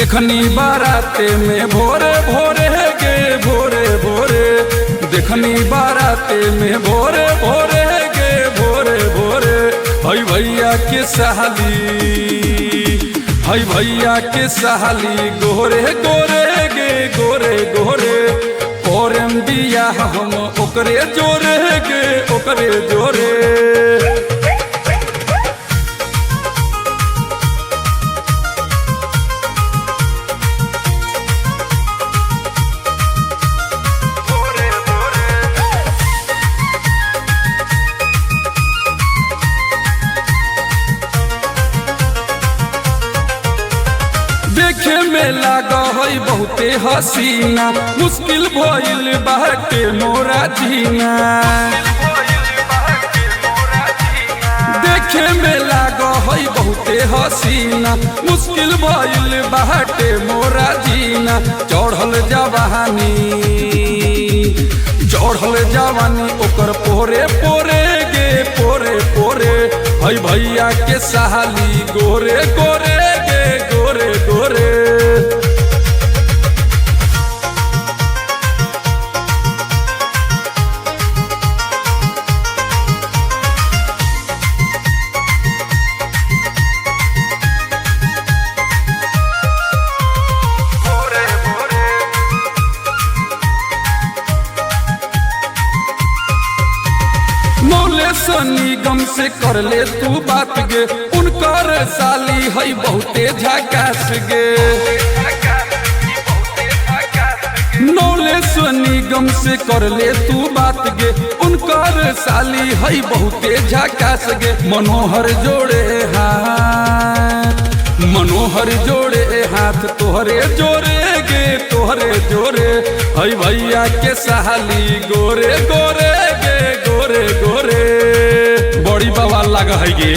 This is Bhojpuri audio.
देखनी बाराते में भोरे भोरे गे भोरे भोरे, देखनी बाराते में भोरे भोरे गे भोरे भोरे। हई भैया के सहाली, हई भैया के सहाली गोरे गोरे गे गोरे गोरे। औरम दिया हम ओकरे जोरे गे ओकरे जोरे। देखे में लागा है बहुते हसीना, मुश्किल भइल बाटे मोरा जीना। देखे में लागा है बहुते हसीना, मुश्किल भइल बाटे मोरा जीना। चढ़ल जवानी, चढ़ल जवानी ओकर पोरे पोरे गे पोरे पोरे। हई भैया के सहाली गोरे गोरे गे गोरे गोरे। निगम से कर ले तू बात गे, उनकर साली है बहुते झकास गे। नौलेस निगम से कर ले तू बात गे, उनकर साली है बहुते झकास गे। मनोहर जोड़े हाथ, मनोहर जोड़े हाथ तोहरे जोरे गे तोहरे जोरे। हई भैया के सहाली गोरे गोरे गे गोरे गोरे। बड़ी बवाल लगा है गे।